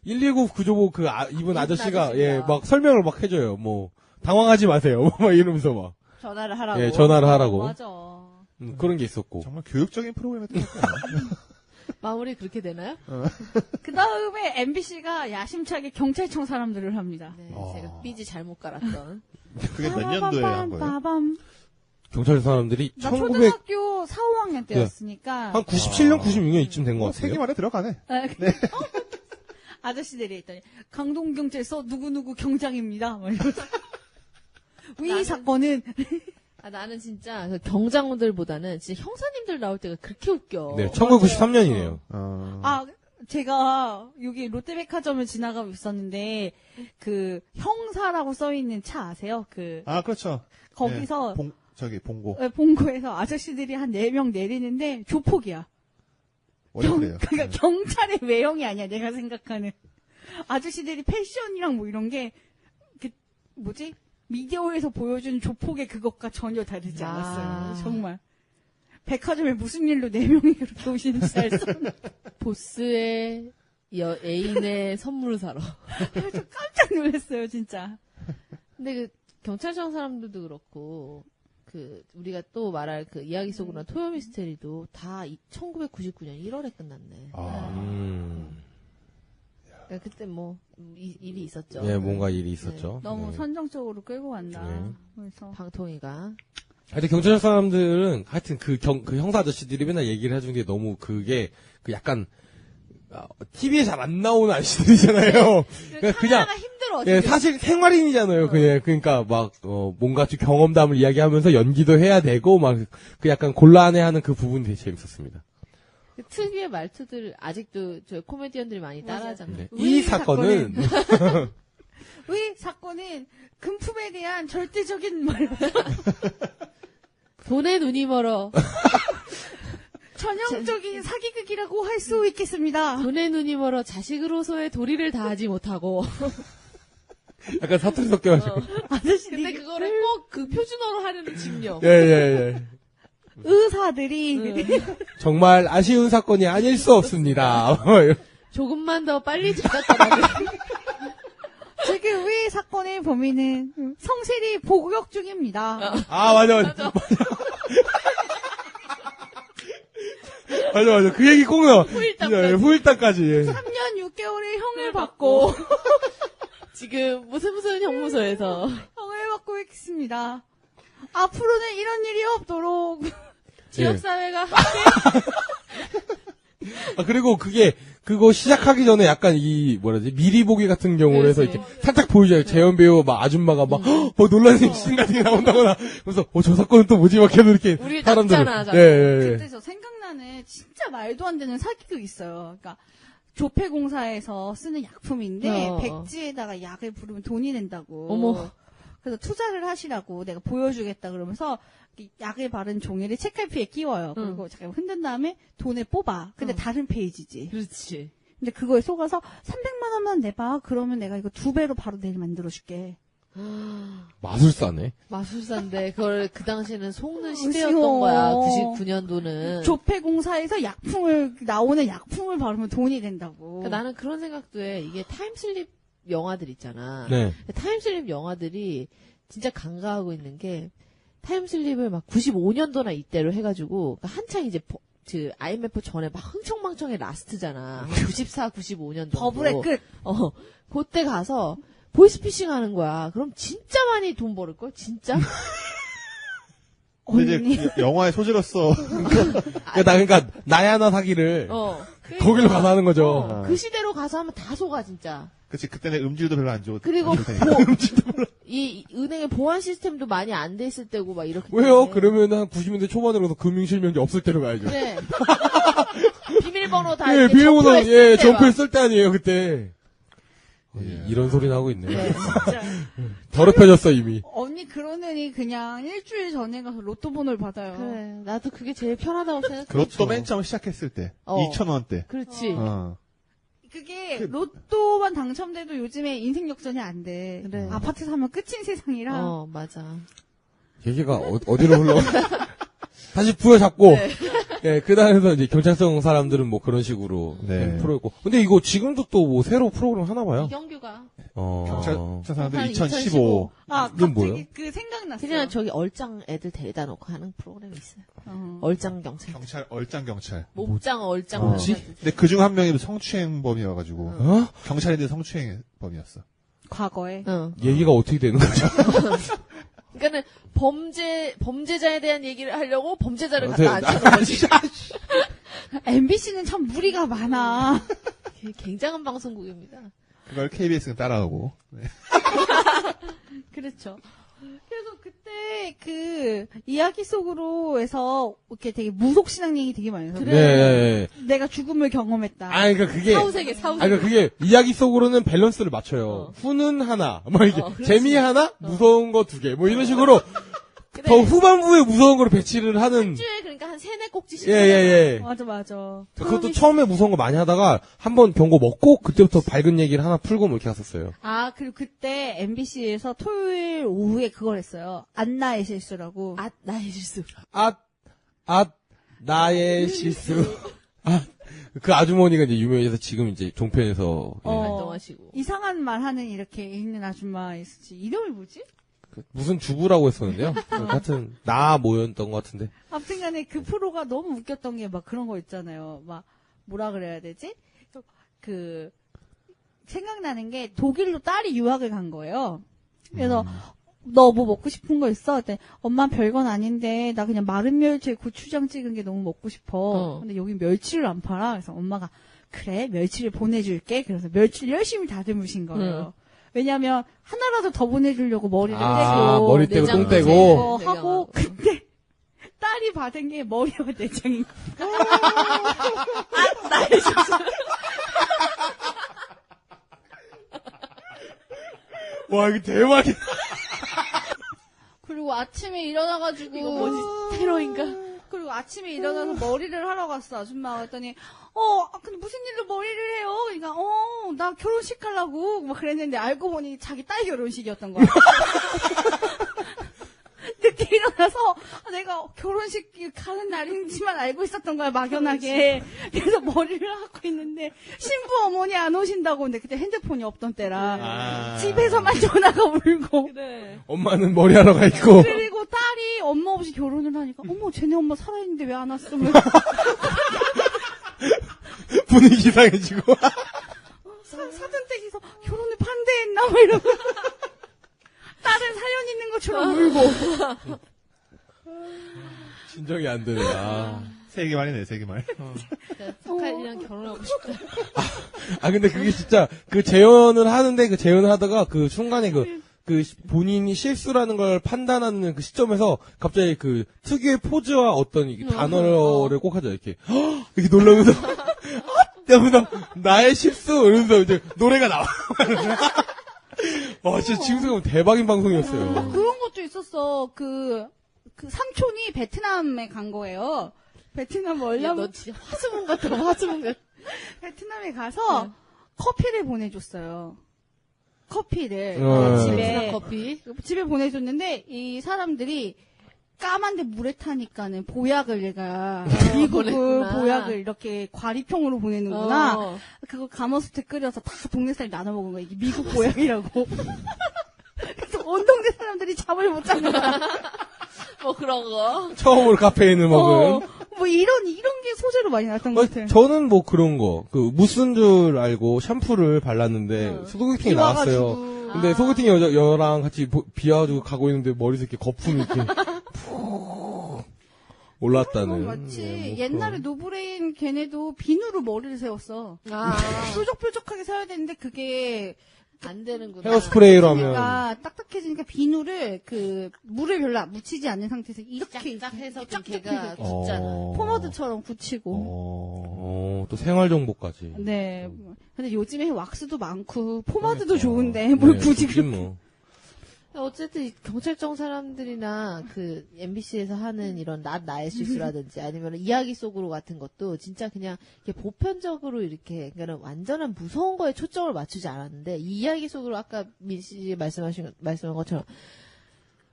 119 구조보 이분 아저씨가 막 설명을 막 해줘요. 뭐 당황하지 마세요. 막 이러면서 막 전화를 하라고. 예, 전화를 하라고. 맞아. 그런 게 있었고. 정말 교육적인 프로그램이었던 것 같아요. 마무리 그렇게 되나요? 그 다음에 MBC가 야심차게 경찰청 사람들을 합니다. 네, 제가 삐지 잘못 깔았던. 그게 몇 년도에 한 거예요? 빠밤. 경찰 사람들이 나 1900 초등학교 4, 5학년 때였으니까. 한 97년, 96년 이쯤 된 것 같아요. 세기 말에 들어가네. 아저씨들이 있더니 강동경찰서 누구누구 경장입니다. 막 이러면서. 이 사건은 나는 진짜 경장들보다는 진짜 형사님들 나올 때가 그렇게 웃겨. 네, 1993년이네요. 제가 여기 롯데백화점을 지나가고 있었는데 형사라고 써 있는 차 아세요? 그렇죠. 거기서 네, 봉고. 본고에서 아저씨들이 한 4명 내리는데 조폭이야. 원래 그래요. 그러니까 경찰의 외형이 아니야, 내가 생각하는. 아저씨들이 패션이랑 뭐 이런 게, 뭐지? 미디어에서 보여준 조폭의 그것과 전혀 다르지 아. 않았어요. 정말. 백화점에 무슨 일로 4명이 그렇게 오시는지 알 수 없는. 보스의 애인의 선물을 사러. 저 깜짝 놀랐어요, 진짜. 근데 그 경찰청 사람들도 그렇고 우리가 또 말할 그 이야기 속으로 토요 미스테리도 다 1999년 1월에 끝났네. 그러니까 그때 뭐 일이 있었죠. 네, 뭔가 일이 있었죠. 너무 네. 선정적으로 끌고 간다. 네. 그래서. 방통위가. 하여튼 경찰 사람들은 하여튼 그 형사 아저씨들이 맨날 얘기를 해준 게 너무 그게 그 약간 TV에 잘 안 나오는 아저씨들이잖아요. 그러니까 그냥 카메라가 힘들어. 예, 지금. 사실 생활인이잖아요. 그러니까 막 뭔가 좀 경험담을 이야기하면서 연기도 해야 되고 막 그 약간 곤란해하는 그 부분이 되게 재밌었습니다. 그 특유의 말투들 아직도 저 코미디언들이 많이 맞아요. 따라하잖아요. 네. 의 이 사건은 의 사건은 금품에 대한 절대적인 말. 돈에 눈이 멀어. 전형적인 사기극이라고 할 수 있겠습니다. 돈에 눈이 멀어 자식으로서의 도리를 다하지 못하고. 약간 사투리 섞여가지고 아저씨들이 근데 그거를 꼭 그 표준어로 하려는 집념. 예. 의사들이 정말 아쉬운 사건이 아닐 수 없습니다. 조금만 더 빨리 잡았더라면. 지금 의 사건의 범인은 성실히 복역 중입니다. 아 맞아. 그 얘기 꼭 나와. 후일담까지. 후일담까지. 예. 3년 6개월의 형을 받고 지금 무슨 형무소에서. 형을 받고 있습니다. 앞으로는 이런 일이 없도록 지역사회가 그리고 그거 시작하기 전에 약간 미리 보기 같은 경우로 해서 이렇게 살짝 보여줘요. 재현 배우 막 아줌마가 막 놀라는 순간이 나온다거나. 그래서 저 사건은 또 뭐지? 막 계속 이렇게 우리 사람들. 납잖아. 예. 그때서 생각나는 진짜 말도 안 되는 사기극 있어요. 그러니까 조폐공사에서 쓰는 약품인데 백지에다가 약을 부르면 돈이 낸다고. 어머. 그래서 투자를 하시라고 내가 보여주겠다 그러면서 약을 바른 종이를 책갈피에 끼워요. 그리고 잠깐 흔든 다음에 돈을 뽑아. 근데 다른 페이지지. 그렇지. 근데 그거에 속아서 300만 원만 내봐. 그러면 내가 이거 2배로 바로 내일 만들어줄게. 마술사네. 마술사인데 그걸 그 당시에는 속는 쉬워. 시대였던 거야. 99년도는. 조폐공사에서 나오는 약품을 바르면 돈이 된다고. 그러니까 나는 그런 생각도 해. 이게 타임슬립 영화들 있잖아. 네. 타임슬립 영화들이 진짜 간과하고 있는 게 타임슬립을 막 95년도나 이때로 해가지고 그러니까 한창 이제 IMF 전에 막 흥청망청의 라스트잖아. 94, 95년 정도. 버블의 끝. 그때 가서 보이스피싱 하는 거야. 그럼 진짜 많이 돈 벌을걸? 진짜? 근데 이제 영화의 소재로서 그러니까 나야 하나 사기를 거기로 가서 하는 거죠. 그 시대로 가서 하면 다 속아 진짜. 그치 그때는 음질도 별로 안 좋고 그리고 이 은행의 보안 시스템도 많이 안 돼 있을 때고 막 이렇게. 왜요? 때문에. 그러면 한 90년대 초반으로 금융실명제 없을 때로 가야죠. 그래. 비밀번호 다 예, 이렇게 비밀번호, 점프했을 때 점프를 막. 쓸 때 아니에요, 그때. 이런 소리 나오고 있네. 네. 진짜. 더럽혀졌어, 이미. 언니 그러느니 그냥 일주일 전에 가서 로또 번호를 받아요. 그래. 나도 그게 제일 편하다고 생각해. 그것도 맨 처음 시작했을 때 2,000원대. 그렇지. 그게 로또만 당첨돼도 요즘에 인생 역전이 안 돼. 그래. 아파트 사면 끝인 세상이라. 맞아. 얘기가 어디로 흘러? 다시 부여잡고. 예, 그 다음에서 이제 경찰청 사람들은 뭐 그런 식으로 프로였고. 근데 이거 지금도 또 뭐 새로 프로그램 하나 봐요? 이경규가. 경찰청 사람들 한 2015. 이건 뭐예요? 갑자기 그 생각났어요. 그냥 저기 얼짱 애들 데려다 놓고 하는 프로그램이 있어요. 얼짱 경찰. 얼짱 경찰. 몸짱 얼짱 뭐지? 경찰. 근데 그중 한 명이 성추행범이어가지고 경찰인데 성추행범이었어. 과거에. 얘기가 어떻게 되는 거죠? 그러니까는 범죄자에 대한 얘기를 하려고 범죄자를 갖다 앉혀놓은 거지. MBC는 참 무리가 많아. 굉장한 방송국입니다. 그걸 KBS는 따라하고. 네. 그렇죠. 그래서 그때 그 이야기 속으로 해서 이렇게 되게 무속신앙 얘기 되게 많이 해서 그래. 네. 내가 죽음을 경험했다. 그러니까 그게. 사후세계. 그러니까 그게 이야기 속으로는 밸런스를 맞춰요. 후는 하나, 뭐 이게 그렇지. 재미 하나, 무서운 거 2개, 뭐 이런 식으로 더 후반부에 무서운 걸 배치를 하는. 주에 그러니까 한 3-4꼭지씩. 예. 맞아. 그것도 처음에 무서운 거 많이 하다가 한 번 경고 먹고 그때부터 밝은 얘기를 하나 풀고 뭐 이렇게 갔었어요. 아, 그리고 그때 MBC에서 토요일 오후에 그걸 했어요. 안나의 실수라고. 나의 실수. 나의 실수. 그 아주머니가 이제 유명해서 지금 이제 종편에서 예. 활동하시고. 이상한 말 하는 이렇게 있는 아줌마 있었지. 이름이 뭐지? 무슨 주부라고 했었는데요. 하여튼 나 뭐였던 것 같은데. 아무튼 간에 그 프로가 너무 웃겼던 게 막 그런 거 있잖아요. 막 뭐라 그래야 되지? 그 생각나는 게 독일로 딸이 유학을 간 거예요. 그래서 너 뭐 먹고 싶은 거 있어? 그랬더니 엄마 별건 아닌데 나 그냥 마른 멸치에 고추장 찍은 게 너무 먹고 싶어. 근데 여기 멸치를 안 팔아. 그래서 엄마가 그래 멸치를 보내줄게. 그래서 멸치를 열심히 다듬으신 거예요. 왜냐면 하나라도 더 보내주려고 머리를 떼고 머리 떼고 똥 내장 떼고. 하고 근데 딸이 받은 게 머리와 내장인 거야. 와 이거 대박이다. 그리고 아침에 일어나가지고 이거 뭐지? 테러인가? 그리고 아침에 일어나서 머리를 하러 갔어 아줌마가. 했더니 근데 무슨 일로 머리를 해요? 그러니까 나 결혼식 하려고 막 그랬는데 알고 보니 자기 딸 결혼식이었던 거야. 늦게 일어나서 내가 결혼식 가는 날인지만 알고 있었던 거야 막연하게. 그래서 머리를 하고 있는데 신부 어머니 안 오신다고. 근데 그때 핸드폰이 없던 때라 집에서만 전화가 울고. 그래. 엄마는 머리하러 가 있고. 그리고 딸이 엄마 없이 결혼을 하니까 어머 쟤네 엄마 살아있는데 왜 안 왔어? 분위기 이상해지고. 사전댁에서 결혼을 반대했나? 막 이러고. 딸은 사연 있는 것처럼 울고. 진정이 안 되네. 세기말이네, 세기말. 석할이랑 결혼하고 싶다. 근데 그게 진짜 그 재연을 하는데 그 재연을 하다가 그 순간에 그 본인이 실수라는 걸 판단하는 그 시점에서 갑자기 그 특유의 포즈와 어떤 이게 단어를 꼭 하죠. 이렇게 이렇게 놀라면서 나의 실수 이러면서 이제 노래가 나와. 와 진짜 지금 생각하면 대박인 방송이었어요. 그런 것도 있었어. 그 삼촌이 베트남에 간 거예요. 베트남 야, 월남 너 진짜 화수문 같아, 화수문 같아. 베트남에 가서 커피를 보내줬어요. 커피를 집에 베트남 커피. 집에 보내줬는데 이 사람들이 까만데 물에 타니까는 보약을 얘가 미국을 보냈구나. 보약을 이렇게 과리통으로 보내는구나. 어. 그거 가마솥에 끓여서 다 동네 사람이 나눠 먹은 거야. 이게 미국 보약이라고. 그래서 온 동네 사람들이 잠을 못 자는 거야. 뭐 그런 거. 처음으로 카페인을 먹은. 뭐 이런 게 소재로 많이 나왔던 것 같아. 저는 뭐 그런 거, 무슨 줄 알고 샴푸를 발랐는데 소개팅이 나왔어요. 와가지고. 근데 소개팅 여랑 같이 비와가지고 가고 있는데 머리에서 이렇게 거품이 이렇게 푹 올랐다는. 마치 네, 뭐 옛날에 노브레인 걔네도 비누로 머리를 세웠어. 뾰족뾰족하게 세워야 되는데 그게 안 되는구나. 헤어스프레이로 하면. 그러니까 딱딱해지니까 비누를 물을 별로 안 묻히지 않는 상태에서 이렇게 짝짝해서 쫙쫙 걔가 해서 굳잖아. 포마드처럼 굳히고. 또 생활 정보까지. 네. 근데 요즘에 왁스도 많고 포마드도 좋은데 뭘 네, 굳이 좋긴 뭐. 어쨌든 이 경찰청 사람들이나 그 MBC에서 하는 이런 나의 실수라든지 아니면 이야기 속으로 같은 것도 진짜 그냥 이렇게 보편적으로 이렇게 그러니까 완전한 무서운 거에 초점을 맞추지 않았는데 이 이야기 속으로 아까 민 씨 말씀한 것처럼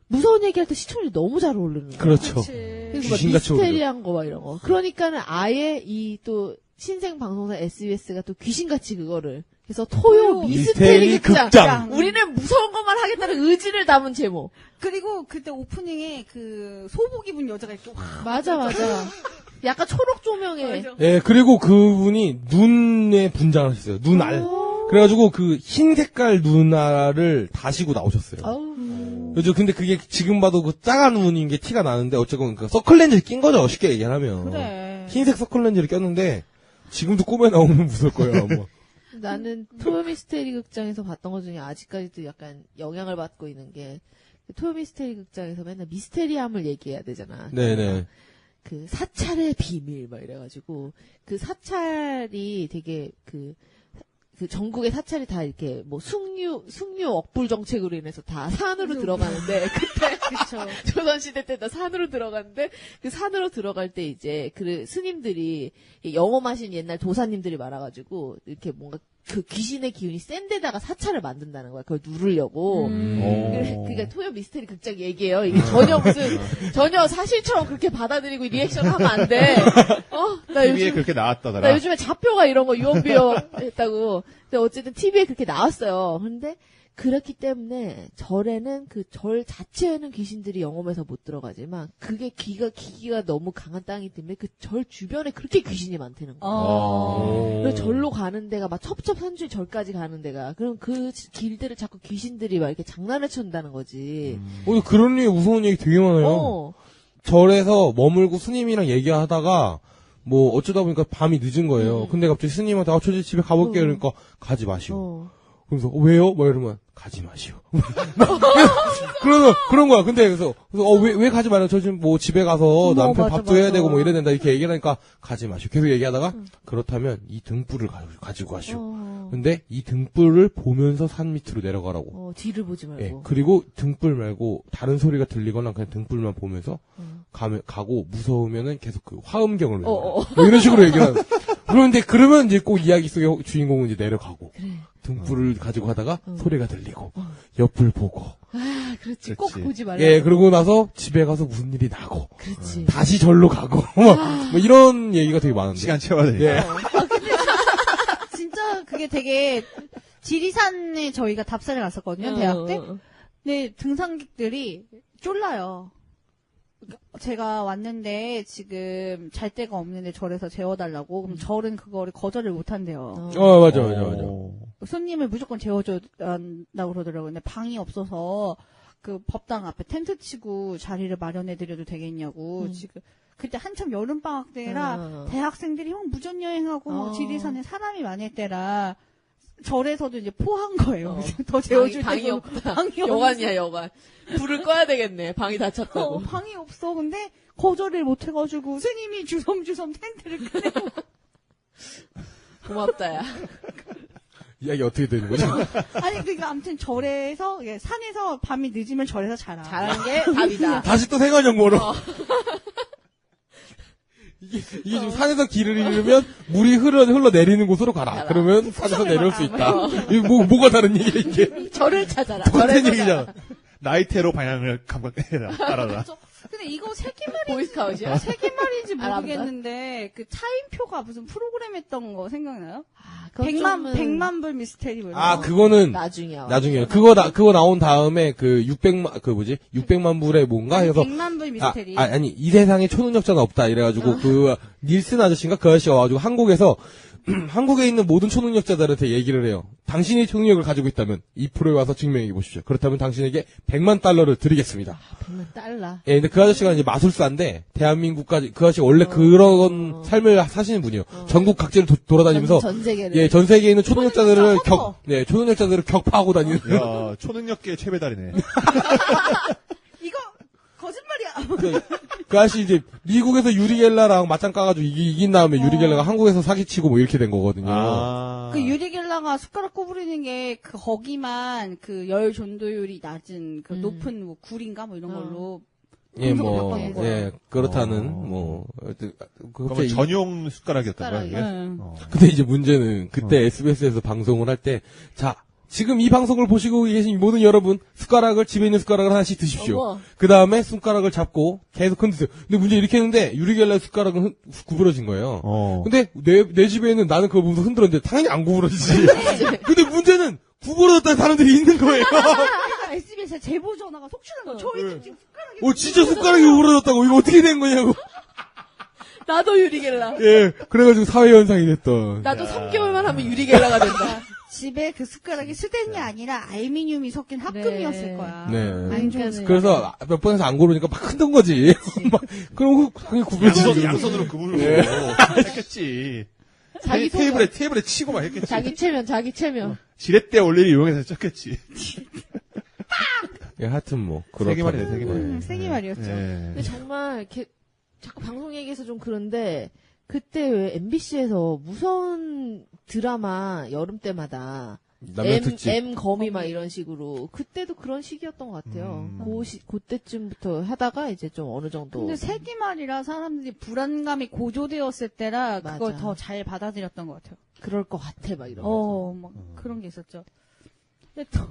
무서운 얘기할 때 시청률이 너무 잘 오르는 거예요. 그렇죠. 그리고 막 귀신같이 미스테리한 거 막 이런 거. 그러니까는 아예 이 또 신생 방송사 SBS가 또 귀신같이 그거를 그래서 토요 미스테리 극장. 우리는 무서운 것만 하겠다는 의지를 담은 제목. 그리고 그때 오프닝에 그 소복 입은 여자가 이렇게 맞아. 약간 초록 조명에. 예, 그리고 그분이 눈에 분장하셨어요. 눈알. 그래가지고 그 흰 색깔 눈알을 다시고 나오셨어요. 그죠? 근데 그게 지금 봐도 그 작은 눈인 게 티가 나는데 어쨌건 그 서클렌즈를 낀 거죠. 쉽게 얘기하면. 그래. 흰색 서클렌즈를 꼈는데 지금도 꿈에 나오면 무서울 거예요. 아마. 나는 토요 미스테리 극장에서 봤던 것 중에 아직까지도 약간 영향을 받고 있는 게 토요 미스테리 극장에서 맨날 미스테리함을 얘기해야 되잖아. 네네. 그 사찰의 비밀 막 이래가지고 그 사찰이 되게 그 그 전국의 사찰이 다 이렇게 뭐 숙류 억불 정책으로 인해서 다 산으로 들어가는데 그때 그쵸. 조선시대 때 다 산으로 들어갔는데 그 산으로 들어갈 때 이제 그 스님들이 영험하신 옛날 도사님들이 많아가지고 이렇게 뭔가 그 귀신의 기운이 센 데다가 사찰을 만든다는 거야. 그걸 누르려고. 그러니까 토요 미스테리 극장 얘기예요. 이게 전혀 사실처럼 그렇게 받아들이고 리액션 하면 안 돼. 나 TV에 요즘 그렇게 나왔다더라. 나 요즘에 자표가 이런 거 유언비어 했다고. 근데 어쨌든 TV에 그렇게 나왔어요. 근데 그렇기 때문에 절에는 그 절 자체에는 귀신들이 영험해서 못 들어가지만 그게 기기가 너무 강한 땅이기 때문에 그 절 주변에 그렇게 귀신이 많다는 거예요. 그래서 절로 가는 데가 막 첩첩산중 절까지 가는 데가 그럼 그 길들을 자꾸 귀신들이 막 이렇게 장난을 친다는 거지. 그런 얘기, 무서운 얘기 되게 많아요. 절에서 머물고 스님이랑 얘기하다가, 뭐, 어쩌다 보니까 밤이 늦은 거예요. 근데 갑자기 스님한테, 저 이제 집에 가볼게요. 그러니까, 가지 마시오. 그러면서, 왜요? 뭐 이러면, 가지 마시오. 그런 거야. 근데 그래서, 왜 가지 말아요? 저 지금 뭐 집에 가서 남편 맞아, 밥도 해야 맞아. 되고 뭐 이래야 된다. 이렇게 얘기를 하니까, 가지 마시오. 계속 얘기하다가, 그렇다면 이 등불을 가지고 가시오. 근데 이 등불을 보면서 산 밑으로 내려가라고. 뒤를 보지 말고. 예, 그리고 등불 말고 다른 소리가 들리거나 그냥 등불만 보면서 가고 무서우면은 계속 그 화음경을 외워요. 뭐 이런 식으로 얘기를 하는. 그런데 그러면 이제 꼭 이야기 속의 주인공은 이제 내려가고 그래. 등불을 가지고 가다가 소리가 들리고 옆을 보고 아, 그렇지. 그렇지. 꼭 보지 말라. 예, 그러고 나서 집에 가서 무슨 일이 나고 그렇지. 다시 절로 가고 뭐 이런 얘기가 되게 많은데. 시간 채워야 되니까. 예. 진짜 그게 되게 지리산에 저희가 답사를 갔었거든요. 대학 때. 근데 등산객들이 쫄라요. 제가 왔는데 지금 잘 데가 없는데 절에서 재워달라고. 그럼 절은 그거를 거절을 못 한대요. 맞아. 손님을 무조건 재워줘야 한다고 그러더라고요. 근데 방이 없어서 그 법당 앞에 텐트 치고 자리를 마련해드려도 되겠냐고. 지금 그때 한참 여름방학 때라 대학생들이 막 무전여행하고 막 지리산에 사람이 많을 때라 절에서도 이제 포한 거예요. 더 재워줄 방이 때도 없다. 방이 없어. 여관이야, 여관. 불을 꺼야 되겠네. 방이 닫혔다고. 방이 없어. 근데 거절을 못 해가지고 스님이 주섬주섬 텐트를 꺼내고. 고맙다, 야. 이야기 어떻게 되는 거죠? 아니 그러니까 아무튼 절에서 산에서 밤이 늦으면 절에서 자라. 잘하는 게 답이다. 다시 또 생활정보로. 이게 좀 산에서 길을 잃으면 물이 흘러 내리는 곳으로 가라. 그러면 산에서 내려올 수 있다. 이게 뭐가 다른 얘기야, 이게? 절을 찾아라. 똑같은 절에서 얘기잖아. 나이테로 방향을 알아라. 근데 이거 세기말인지 보이스카웃이야? 세기말인지 알아본다? 모르겠는데 그 차인표가 무슨 프로그램 했던 거 생각나요? 그건 100만 불 미스테리 뭐 이런 거. 그거는 나중이야. 나중에 그거 나온 다음에 그 600만 불의 뭔가 해서 100만 불 미스테리. 아니 이 세상에 초능력자는 없다 이래가지고 그 닐슨 아저씨인가 그 아저씨가 와가지고 한국에서 한국에 있는 모든 초능력자들한테 얘기를 해요. 당신이 초능력을 가지고 있다면 2%에 와서 증명해 보십시오. 그렇다면 당신에게 100만 달러를 드리겠습니다. 100만 달러. 예, 근데 그 아저씨가 이제 마술사인데 대한민국까지 그 아저씨 원래 그런 삶을 사시는 분이에요. 전국 각지를 돌아다니면서 전 세계를. 예, 전 세계에 있는 초능력자들을 초능력자 초능력자들을 격파하고 다니는. 야, 초능력계 최배달이네. 이거 거짓말이야. 그 아저씨 이제 미국에서 유리겔라랑 맞짱 까가지고 이긴 다음에 유리겔라가 한국에서 사기치고 뭐 이렇게 된 거거든요. 그 유리겔라가 숟가락 구부리는 게 그 거기만 그 열 전도율이 낮은 그 높은 뭐 굴인가 뭐 이런 걸로 예, 분석을 바꿔놓은 거야. 예, 그렇다는, 그러면 전용 숟가락이었던 거야, 이게? 네. 근데 이제 문제는 그때 SBS에서 방송을 할 때, 자, 지금 이 방송을 보시고 계신 모든 여러분, 집에 있는 숟가락을 하나씩 드십시오. 어머. 그 다음에 숟가락을 잡고 계속 흔드세요. 근데 문제 이렇게 했는데, 유리겔라 숟가락은 구부러진 거예요. 근데 내 집에는 나는 그거 보면서 흔들었는데, 당연히 안 구부러지지. 근데 문제는, 구부러졌다는 사람들이 있는 거예요. SBS에 제보 전화가 속출한 거. 저희 집 지금 숟가락이 진짜 숟가락이 구부러졌다고. 이거 어떻게 된 거냐고. 나도 유리겔라. 예, 그래가지고 사회현상이 됐던. 나도 3개월만 하면 유리겔라가 된다. 집에 그 숟가락이 스텐이 아니라 알미늄이 섞인 합금이었을 거야. 네. 안 좋은 숟가락. 그래서 몇 번에서 안 고르니까 막 흔든 거지. 막, 그럼 당연히 구부러지지. 양손으로 구부르고 했겠지. 자기 테이블에 치고 막 했겠지. 자기 체면. 지렛대 원리를 이용해서 쳤겠지. 예, 하여튼 뭐. 세기말이네, 그렇다는. 세기말. 네. 세기말이었죠. 근데 정말 이렇게 자꾸 방송 얘기해서 좀 그런데 그때 왜 MBC에서 무서운 드라마 여름 때마다 남녀 특집. M 거미 막 이런 식으로 그때도 그런 시기였던 것 같아요. 그때쯤부터 하다가 이제 좀 어느 정도. 근데 세기말이라 사람들이 불안감이 고조되었을 때라 맞아. 그걸 더 잘 받아들였던 것 같아요. 그럴 것 같아 막 이러면서. 막 그런 게 있었죠. 근데 또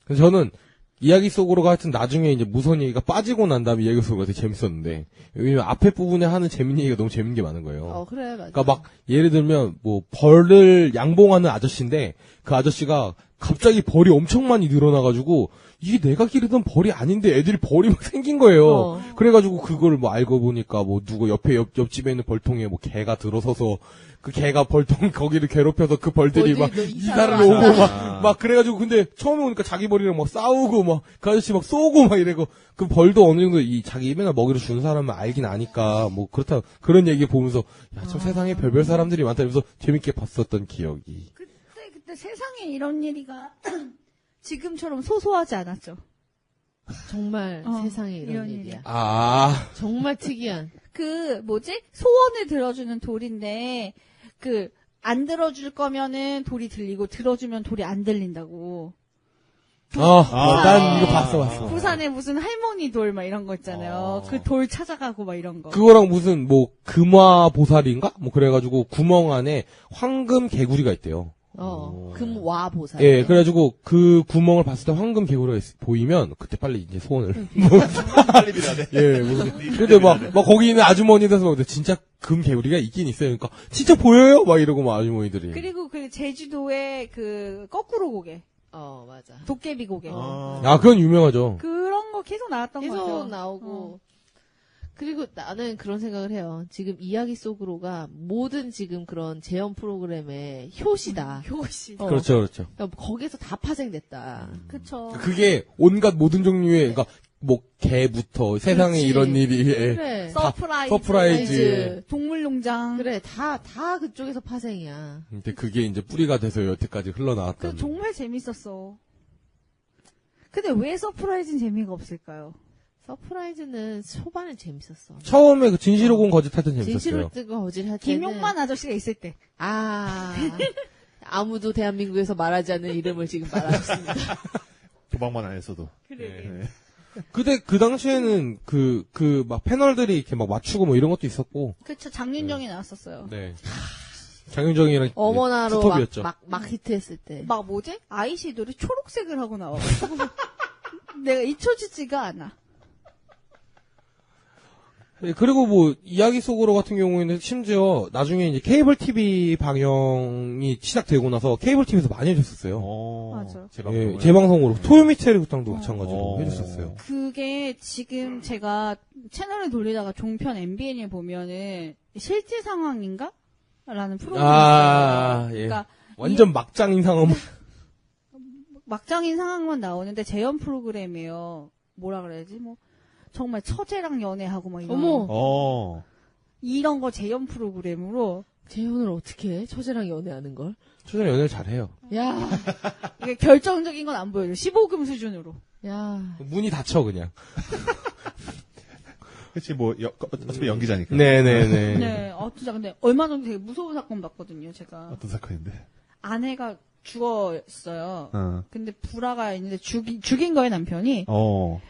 그래서 저는 이야기 속으로가 하여튼 나중에 이제 무서운 얘기가 빠지고 난 다음에 이야기 속으로가 되게 재밌었는데, 왜냐면 앞에 부분에 하는 재밌는 얘기가 너무 재밌는 게 많은 거예요. 그래 맞아. 그러니까 막 예를 들면 뭐 벌을 양봉하는 아저씨인데 그 아저씨가 갑자기 벌이 엄청 많이 늘어나가지고 이게 내가 기르던 벌이 아닌데 애들이 벌이 막 생긴 거예요. 그래가지고 그거를 뭐 알고 보니까 뭐 누구 옆집에 있는 벌통에 뭐 개가 들어서서 그 개가 벌통 거기를 괴롭혀서 그 벌들이 막 이사를 오고 막 그래가지고 근데 처음에 오니까 자기 벌이랑 막 싸우고 막 그 아저씨 막 쏘고 막 이래고 그 벌도 어느 정도 이 자기 맨날 먹이로 주는 사람은 알긴 아니까 뭐 그렇다 그런 얘기 보면서 야 참 세상에 별별 사람들이 많다 이러면서 재밌게 봤었던 기억이. 그때 세상에 이런 일이가 지금처럼 소소하지 않았죠. 정말 세상에 이런 일이야. 아 정말 특이한. 그 뭐지? 소원을 들어주는 돌인데 그 안 들어줄 거면은 돌이 들리고 들어주면 돌이 안 들린다고. 난 이거 봤어. 부산에 무슨 할머니 돌 막 이런 거 있잖아요. 그 돌 찾아가고 막 이런 거. 그거랑 무슨 뭐 금화 보살인가? 뭐 그래가지고 구멍 안에 황금 개구리가 있대요. 금와 보살. 예, 그래가지고 그 구멍을 봤을 때 황금 개구리가 보이면 그때 빨리 이제 소원을. 빨리 빌어야 돼. 예, 근데 막 거기 있는 아주머니들 막 진짜 금 개구리가 있긴 있어요. 그러니까 진짜 보여요? 막 이러고 막 아주머니들이. 그리고 그 제주도에 그 거꾸로 고개. 맞아. 도깨비 고개. 그건 유명하죠. 그런 거 계속 나왔던 것 같아요. 계속 나오고. 그리고 나는 그런 생각을 해요. 지금 이야기 속으로가 모든 지금 그런 재연 프로그램의 효시다. 효시. 그렇죠. 그러니까 거기서 다 파생됐다. 그쵸. 그게 온갖 모든 종류의, 그러니까 뭐 개부터 세상에 그렇지. 이런 일이. 그래. 서프라이즈. 동물농장. 그래, 다 그쪽에서 파생이야. 근데 그게 이제 뿌리가 돼서 여태까지 흘러나왔던. 그 정말 재밌었어. 근데 왜 서프라이즈는 재미가 없을까요? 서프라이즈는 초반에 재밌었어. 처음에 그 진실을 본 거짓 할 때 재밌었어요. 진실을 뜨고 거짓 할 때는. 김용만 아저씨가 있을 때. 아무도 대한민국에서 말하지 않는 이름을 지금 말하셨습니다. 도박만 안 했어도. 그래. 근데 그 당시에는 막 패널들이 이렇게 막 맞추고 뭐 이런 것도 있었고. 그쵸, 장윤정이 나왔었어요. 네. 장윤정이랑 어머나로 투톱이었죠. 막 히트했을 때. 막 뭐지? 아이섀도우를 초록색을 하고 나와가지고. 내가 잊혀지지가 않아. 네, 그리고 뭐 이야기 속으로 같은 경우에는 심지어 나중에 이제 케이블 TV 방영이 시작되고 나서 케이블 TV에서 많이 해줬었어요. 맞아. 예, 재방송으로 토요미스테리 극장도 마찬가지로 해줬었어요. 그게 지금 제가 채널을 돌리다가 종편 MBN에 보면은 실제 상황인가? 라는 프로그램이 있어요. 예. 그러니까 완전 막장인 상황. 막장인 상황만 나오는데 재연 프로그램이에요. 뭐라 그래야지? 뭐 정말 처제랑 연애하고 막 이런 어머. 이런 거 재연 프로그램으로 재혼을 어떻게 해? 처제랑 연애하는 걸? 초전에 연애를 잘해요. 야, 이게 결정적인 건 안 보여요. 15금 수준으로. 야. 문이 닫혀 그냥. 그치, 뭐, 어차피 연기자니까. 네네네. 네. 진짜 근데 얼마 전에 되게 무서운 사건 봤거든요. 제가 어떤 사건인데? 아내가 죽었어요. 어. 근데 불화가 있는데 죽인 거예요, 남편이. 어.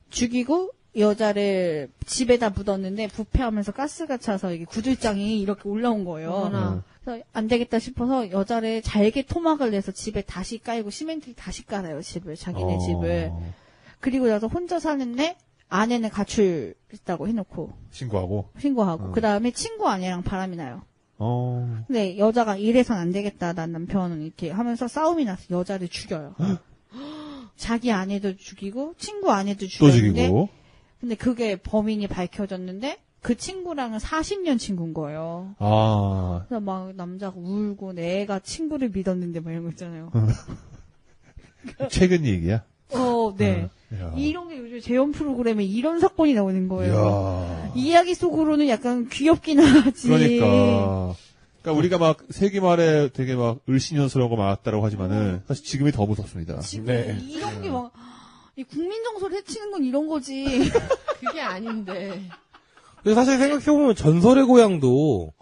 죽이고 여자를 집에다 묻었는데 부패하면서 가스가 차서 이게 구들장이 이렇게 올라온 거예요. 어머나. 그래서 안 되겠다 싶어서 여자를 잘게 토막을 내서 집에 다시 깔고 시멘트를 다시 깔아요, 집을. 자기네 집을. 그리고 나서 혼자 사는데 아내는 가출했다고 해놓고 신고하고 그 다음에 친구 아내랑 바람이 나요. 근데 여자가 이래선 안 되겠다. 난 남편은 이렇게 하면서 싸움이 나서 여자를 죽여요. 자기 아내도 죽이고 친구 아내도 또 죽였는데 죽이고. 근데 그게 범인이 밝혀졌는데 그 친구랑은 40년 친구인 거예요. 그래서 막 남자가 울고 내가 친구를 믿었는데 막 이런 거 있잖아요. 최근 얘기야? 네. 야. 이런 게 요즘 재연 프로그램에 이런 사건이 나오는 거예요. 이야. 이야기 속으로는 약간 귀엽긴 하지. 그러니까 우리가 막 세기말에 되게 막 을씨년스러운 거 많았다라고 하지만은 사실 지금이 더 무섭습니다. 지금 네. 이런 게 막 이 국민 정서를 해치는 건 이런 거지. 그게 아닌데. 근데 사실 생각해보면 전설의 고향도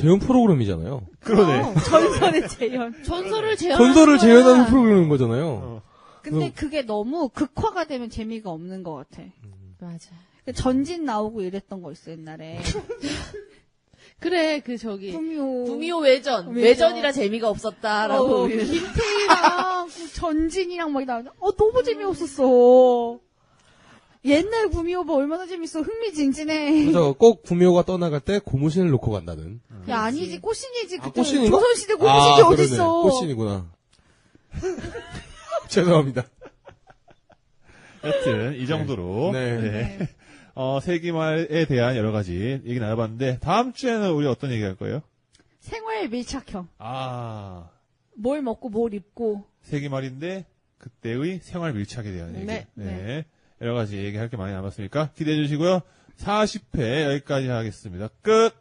재연 프로그램이잖아요. 그러네. 전설의 재현. 전설을 재현하는 전설을 거야. 재현하는 프로그램인 거잖아요. 어. 근데 그게 너무 극화가 되면 재미가 없는 것 같아. 맞아. 전진 나오고 이랬던 거 있어, 옛날에. 그래, 그 저기. 구미호. 구미호 외전. 외전. 외전이라 재미가 없었다라고. 우리는. 김태희랑 그 전진이랑 막 나오는데, 너무 재미없었어. 옛날 구미호가 얼마나 재밌어. 흥미진진해. 그래서 꼭 구미호가 떠나갈 때 고무신을 놓고 간다는. 야, 아니지. 꽃신이지. 그때 꽃신인가? 조선시대 고무신이 어딨어. 꽃신이구나. 죄송합니다. 여튼 이 정도로 네. 세기말에 대한 여러 가지 얘기 나눠봤는데 다음 주에는 우리 어떤 얘기 할 거예요? 생활 밀착형. 뭘 먹고 뭘 입고. 세기말인데 그때의 생활 밀착에 대한 얘기. 네. 여러 가지 얘기할 게 많이 남았으니까 기대해 주시고요. 40회 여기까지 하겠습니다. 끝!